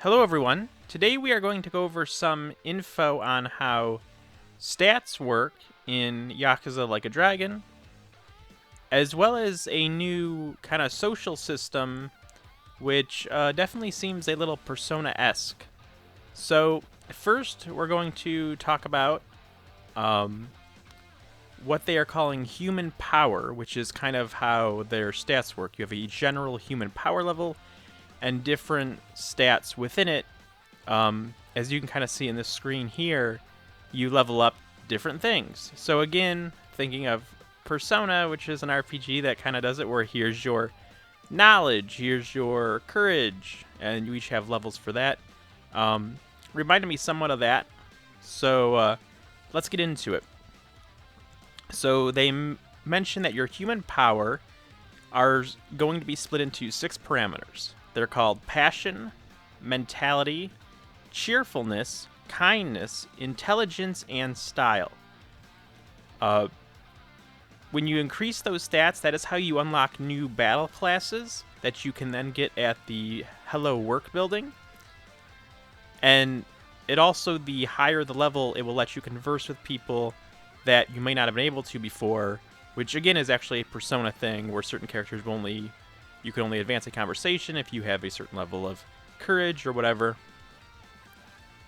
Hello everyone. Today we are going to go over some info on how stats work in Yakuza Like a Dragon, as well as a new kind of social system which definitely seems a little Persona-esque. So first we're going to talk about what they are calling human power, which is kind of how their stats work. You have a general human power level and different stats within it. As you can kind of see in this screen here, you level up different things. So again, thinking of Persona, which is an RPG that kind of does it, where here's your knowledge, here's your courage, and you each have levels for that. Reminded me somewhat of that. So let's get into it. So they mention that your human power are going to be split into 6 parameters. They're called passion, mentality, cheerfulness, kindness, intelligence, and style. When you increase those stats, that is how you unlock new battle classes that you can then get at the Hello Work building. And it also, the higher the level, it will let you converse with people that you may not have been able to before, which again is actually a Persona thing where certain characters will you can only advance a conversation if you have a certain level of courage or whatever.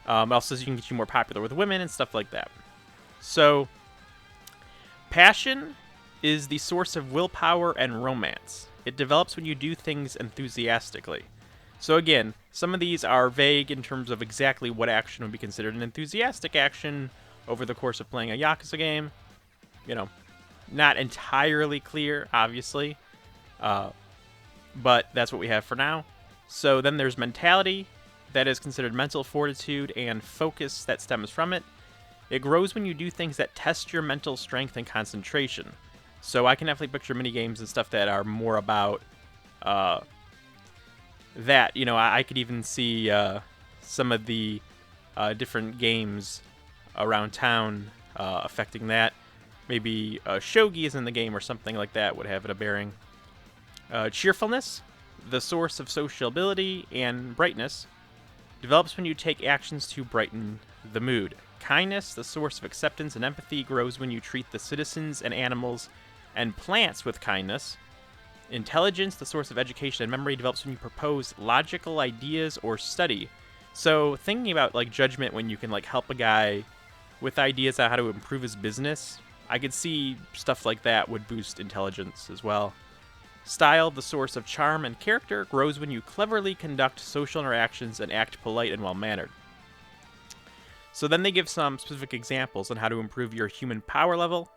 Also, you can get you more popular with women and stuff like that. So, passion is the source of willpower and romance. It develops when you do things enthusiastically. So again, some of these are vague in terms of exactly what action would be considered an enthusiastic action over the course of playing a Yakuza game. You know, not entirely clear, obviously. But that's what we have for now. So then there's mentality. That is considered mental fortitude and focus that stems from it. It grows when you do things that test your mental strength and concentration. So I can definitely picture mini games and stuff that are more about that. You know, I could even see some of the different games around town affecting that. Maybe shogi is in the game or something like that would have it a bearing. Cheerfulness, the source of sociability and brightness, develops when you take actions to brighten the mood. Kindness, the source of acceptance and empathy, grows when you treat the citizens and animals and plants with kindness. Intelligence, the source of education and memory, develops when you propose logical ideas or study. So thinking about like judgment, when you can like help a guy with ideas on how to improve his business, I could see stuff like that would boost intelligence as well. Style, the source of charm and character, grows when you cleverly conduct social interactions and act polite and well-mannered. So then they give some specific examples on how to improve your human power level.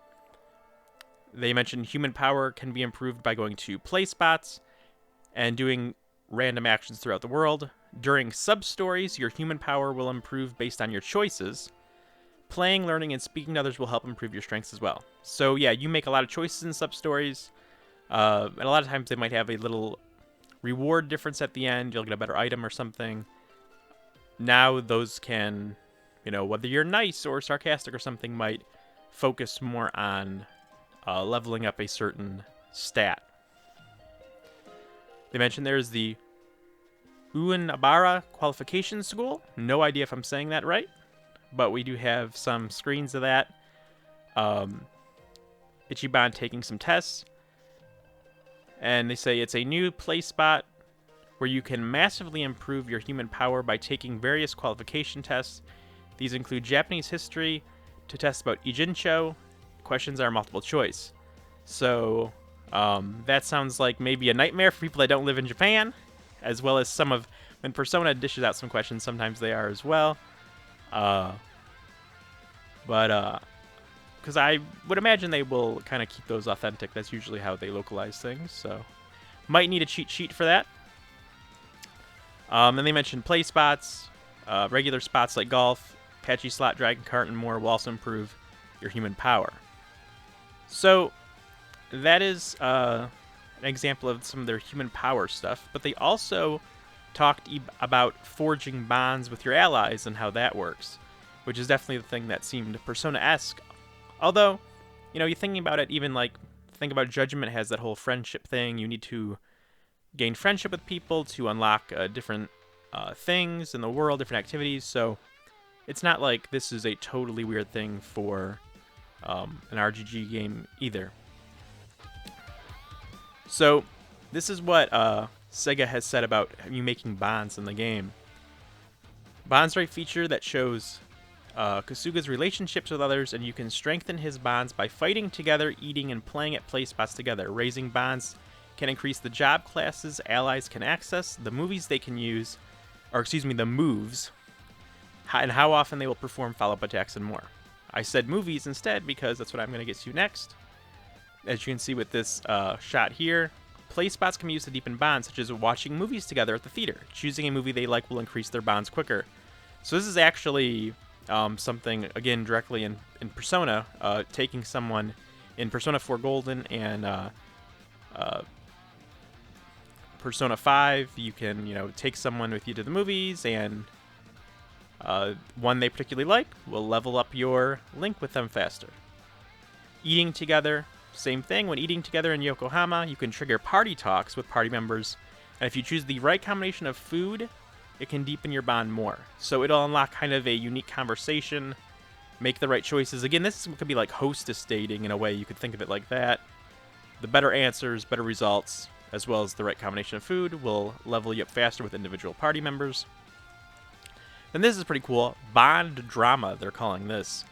They mention human power can be improved by going to play spots and doing random actions throughout the world. During sub-stories, your human power will improve based on your choices. Playing, learning, and speaking to others will help improve your strengths as well. So yeah, you make a lot of choices in sub-stories. And a lot of times they might have a little reward difference at the end. You'll get a better item or something. Now those can, you know, whether you're nice or sarcastic or something, might focus more on leveling up a certain stat. They mentioned there's the Uenabara Qualification School. No idea if I'm saying that right, but we do have some screens of that. Ichiban taking some tests. And they say it's a new play spot where you can massively improve your human power by taking various qualification tests. These include Japanese history to test about Ijincho. Questions are multiple choice. So that sounds like maybe a nightmare for people that don't live in Japan, as well as some of when Persona dishes out some questions, sometimes they are as well. Because I would imagine they will kind of keep those authentic. That's usually how they localize things, so might need a cheat sheet for that. And they mentioned play spots, regular spots like golf, patchy slot, dragon cart, and more will also improve your human power. So that is an example of some of their human power stuff, but they also talked about forging bonds with your allies and how that works, which is definitely the thing that seemed Persona-esque. Although, you know, you're thinking about it, even like, think about Judgment has that whole friendship thing. You need to gain friendship with people to unlock different things in the world, different activities. So it's not like this is a totally weird thing for an RGG game either. So this is what Sega has said about you making bonds in the game. Bonds are a feature that shows Kasuga's relationships with others, and you can strengthen his bonds by fighting together, eating, and playing at play spots together. Raising bonds can increase the job classes allies can access, the movies they can use, the moves, and how often they will perform follow-up attacks and more. I said movies instead because that's what I'm going to get to next. As you can see with this shot here, play spots can be used to deepen bonds, such as watching movies together at the theater. Choosing a movie they like will increase their bonds quicker. So this is actually something, again, directly in Persona, taking someone in Persona 4 Golden and Persona 5, you can, take someone with you to the movies, and one they particularly like will level up your link with them faster. Eating together, same thing. When eating together in Yokohama, you can trigger party talks with party members, and if you choose the right combination of food, it can deepen your bond more. So it'll unlock kind of a unique conversation, make the right choices. Again, this could be like hostess dating in a way. You could think of it like that. The better answers, better results, as well as the right combination of food will level you up faster with individual party members. Then this is pretty cool. Bond drama, they're calling this.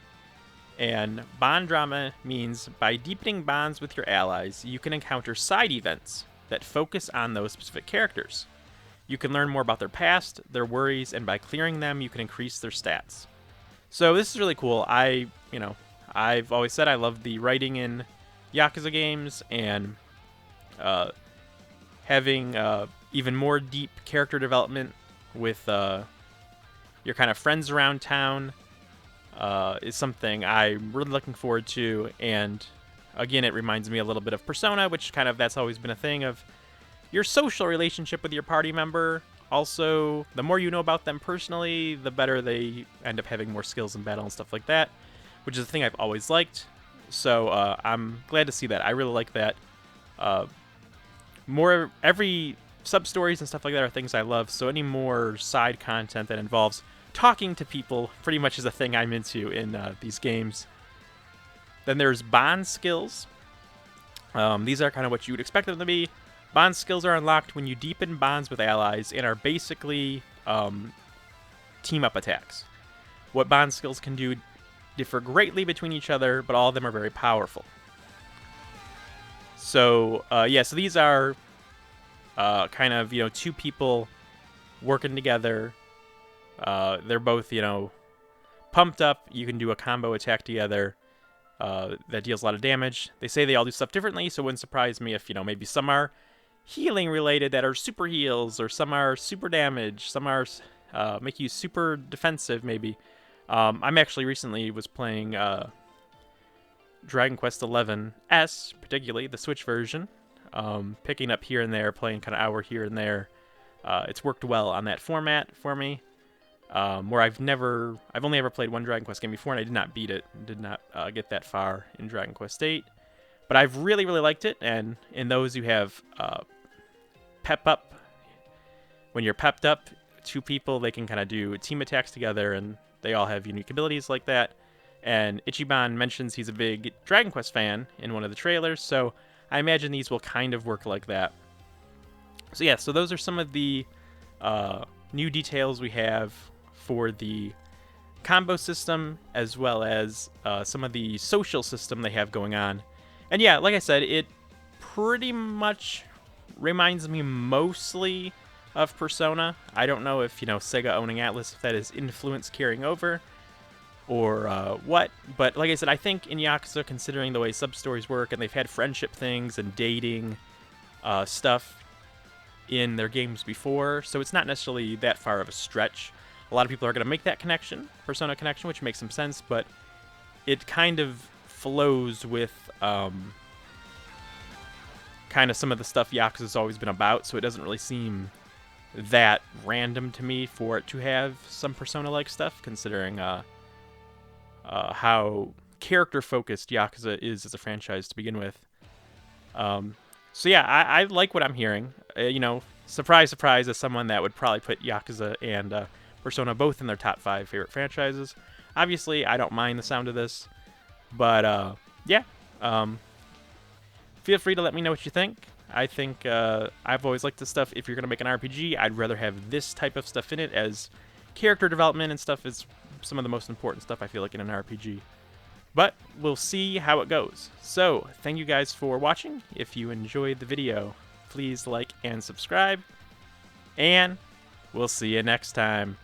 And bond drama means by deepening bonds with your allies, you can encounter side events that focus on those specific characters. You can learn more about their past, their worries, and by clearing them, you can increase their stats. So this is really cool. I've always said I love the writing in Yakuza games, and having even more deep character development with your kind of friends around town is something I'm really looking forward to. And again, it reminds me a little bit of Persona, which that's always been a thing of your social relationship with your party member. Also, the more you know about them personally, the better they end up having more skills in battle and stuff like that, which is a thing I've always liked. So I'm glad to see that. I really like that. Every sub-stories and stuff like that are things I love, so any more side content that involves talking to people pretty much is a thing I'm into in these games. Then there's bond skills. These are kind of what you would expect them to be. Bond skills are unlocked when you deepen bonds with allies and are basically team-up attacks. What bond skills can do differ greatly between each other, but all of them are very powerful. So, so these are two people working together. They're both, pumped up. You can do a combo attack together that deals a lot of damage. They say they all do stuff differently, so it wouldn't surprise me if, maybe some are healing related that are super heals, or some are super damage, some are make you super defensive maybe. I'm actually recently was playing Dragon Quest XI S, particularly the Switch version, picking up here and there, playing kind of hour here and there. It's worked well on that format for me, where I've only ever played one Dragon Quest game before, and I did not beat it, did not get that far in Dragon Quest VIII. But I've really, really liked it, and in those you have pep up. When you're pepped up, two people, they can kind of do team attacks together, and they all have unique abilities like that. And Ichiban mentions he's a big Dragon Quest fan in one of the trailers, so I imagine these will kind of work like that. So yeah, so those are some of the new details we have for the combo system, as well as some of the social system they have going on. And yeah, like I said, it pretty much reminds me mostly of Persona. I don't know if, Sega owning Atlas, if that is influence carrying over or what. But like I said, I think in Yakuza, considering the way sub-stories work, and they've had friendship things and dating stuff in their games before, so it's not necessarily that far of a stretch. A lot of people are going to make that connection, Persona connection, which makes some sense, but it kind of flows with kind of some of the stuff Yakuza's always been about, so it doesn't really seem that random to me for it to have some Persona-like stuff, considering how character-focused Yakuza is as a franchise to begin with. So yeah, I like what I'm hearing. surprise, surprise, as someone that would probably put Yakuza and Persona both in their top 5 favorite franchises. Obviously, I don't mind the sound of this, but yeah. Feel free to let me know what you think. I think I've always liked this stuff. If you're going to make an RPG, I'd rather have this type of stuff in it, as character development and stuff is some of the most important stuff I feel like in an RPG. But we'll see how it goes. So, thank you guys for watching. If you enjoyed the video, please like and subscribe. And we'll see you next time.